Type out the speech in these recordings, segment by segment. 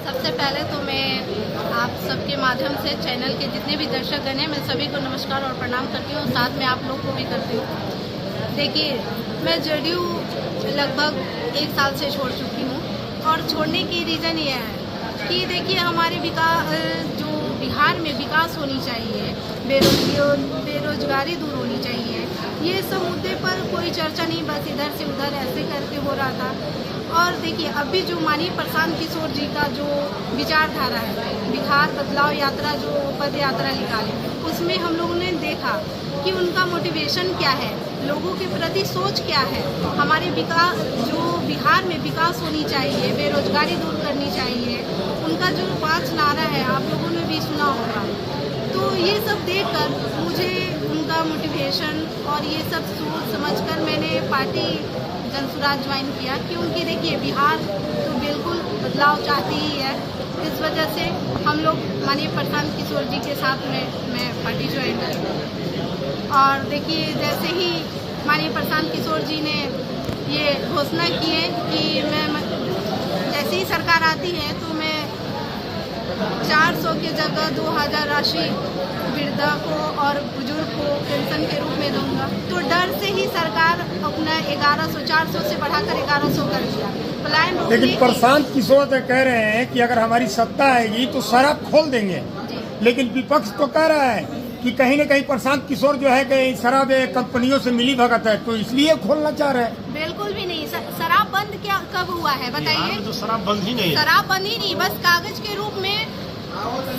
सबसे पहले तो मैं आप सबके माध्यम से चैनल के जितने भी दर्शकगण हैं, मैं सभी को नमस्कार और प्रणाम करती हूँ। साथ में आप लोग को भी करती हूँ। देखिए, मैं जेडीयू लगभग 1 साल से छोड़ चुकी हूँ और छोड़ने की रीज़न ये है कि देखिए हमारे जो बिहार में विकास होनी चाहिए, बेरोजगारी दूर होनी चाहिए, ये सब मुद्दे पर कोई चर्चा नहीं, बस इधर से उधर ऐसे करके हो रहा था। और देखिए अभी जो माननीय प्रशांत किशोर जी का जो विचारधारा है, बिहार बदलाव यात्रा जो पद यात्रा निकाले, उसमें हम लोगों ने देखा कि उनका मोटिवेशन क्या है, लोगों के प्रति सोच क्या है। हमारे विकास जो बिहार में विकास होनी चाहिए, बेरोजगारी दूर करनी चाहिए, उनका जो 5 नारा है आप लोगों ने भी सुना होगा। तो ये सब देखकर मुझे उनका मोटिवेशन और ये सब सोच समझकर मैंने पार्टी जनसुराज ज्वाइन किया, क्योंकि देखिए बिहार तो बिल्कुल बदलाव चाहती ही है। इस वजह से हम लोग माननीय प्रशांत किशोर जी के साथ में मैं पार्टी ज्वाइन की। और देखिए जैसे ही माननीय प्रशांत किशोर जी ने ये घोषणा की है कि मैं जैसे ही सरकार आती है तो मैं 400 की जगह 2000 राशि वृद्धा को और बुजुर्ग को पेंशन के रूप में दूंगा। तो डर से ही सरकार अपना 400 से बढ़ाकर 1100 कर दिया। लेकिन प्रशांत किशोर तो कह रहे हैं कि अगर हमारी सत्ता आएगी तो शराब खोल देंगे, लेकिन विपक्ष तो कह रहा है कि कहीं न कहीं प्रशांत किशोर जो है कि शराब कंपनियों से मिली भगत है, तो इसलिए खोलना चाह रहे हैं। बिल्कुल भी नहीं। शराब बंद क्या कब हुआ है बताइए? तो शराब बंद ही नहीं, शराब बंद ही नहीं, बस कागज के रूप में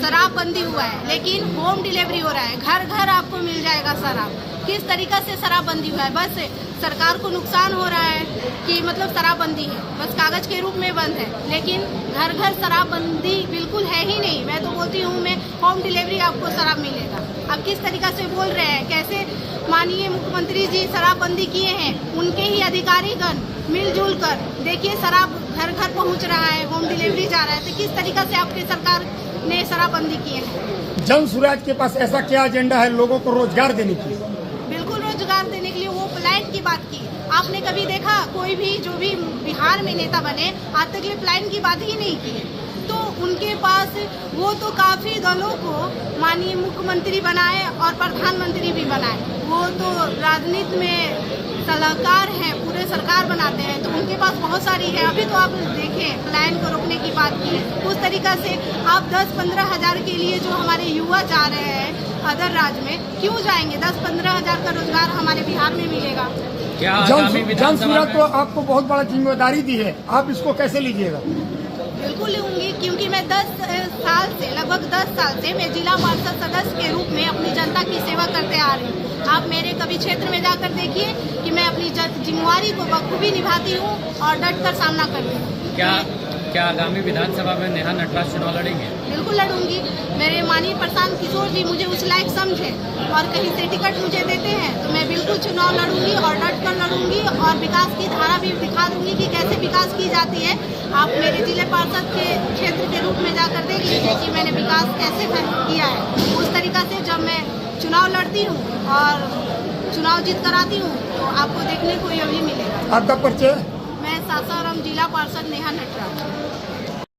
शराबबंदी हुआ है, लेकिन होम डिलीवरी हो रहा है, घर घर आपको मिल जाएगा शराब। किस तरीका से शराबबंदी हुआ है? बस सरकार को नुकसान हो रहा है कि मतलब शराबबंदी है, बस कागज के रूप में बंद है, लेकिन घर घर शराबबंदी बिल्कुल है ही नहीं। मैं तो बोलती हूँ मैं होम डिलीवरी आपको शराब मिलेगा। अब किस तरीका से बोल रहे हैं, कैसे माननीय मुख्यमंत्री जी शराबबंदी किए हैं, उनके ही अधिकारीगण मिलजुल कर देखिए शराब घर घर पहुँच रहा है, होम डिलीवरी जा रहा है। तो किस तरीका से आपकी सरकार ने शराबबंदी की है? जनसुराज के पास ऐसा क्या एजेंडा है लोगों को रोजगार देने की? बिल्कुल रोजगार देने के लिए। वो प्लान की बात की, आपने कभी देखा कोई भी जो भी बिहार में नेता बने आज तक ये प्लान की बात ही नहीं की? तो उनके पास वो तो काफी दलों को माननीय मुख्यमंत्री बनाए और प्रधानमंत्री भी बनाए। वो तो राजनीति में सलाहकार हैं, पूरे सरकार बनाते हैं, तो उनके पास बहुत सारी है। अभी तो आप देखें प्लान को रोकने की बात की है, उस तरीका से आप 10-15 हज़ार के लिए जो हमारे युवा जा रहे हैं अदर राज्य में, क्यों जाएंगे? 10-15 हज़ार का रोजगार हमारे बिहार में मिलेगा क्या? जनसुराज तो आपको बहुत बड़ा जिम्मेदारी दी है, आप इसको कैसे लीजिएगा? बिल्कुल लूंगी, क्योंकि मैं 10 साल से लगभग 10 साल से मैं जिला पार्षद सदस्य के रूप में अपनी जनता की सेवा करते आ रही हूँ। आप मेरे कभी क्षेत्र में जाकर देखिए कि मैं अपनी जिम्मेवारी को बखूबी निभाती हूँ और डट कर सामना करती हूँ। क्या आगामी विधानसभा में नेहा नटराज चुनाव लड़ेंगे? बिल्कुल लड़ूंगी। मेरे माननीय प्रशांत किशोर जी मुझे उस लायक समझे और कहीं से टिकट मुझे देते हैं तो मैं बिल्कुल चुनाव लड़ूंगी और डट कर लड़ूंगी और विकास की धारा भी दिखा दूंगी कि कैसे विकास की जाती है। आप मेरे जिले पार्षद के क्षेत्र के रूप में जाकर देख लीजिए कि मैंने विकास कैसे किया है। उस तरीका से जब मैं चुनाव लड़ती हूँ और चुनाव जीत कर आती हूँ तो आपको देखने को यही मिलेगा। आपका परिचय? मैं सासाराम जिला पार्षद नेहा नटराज।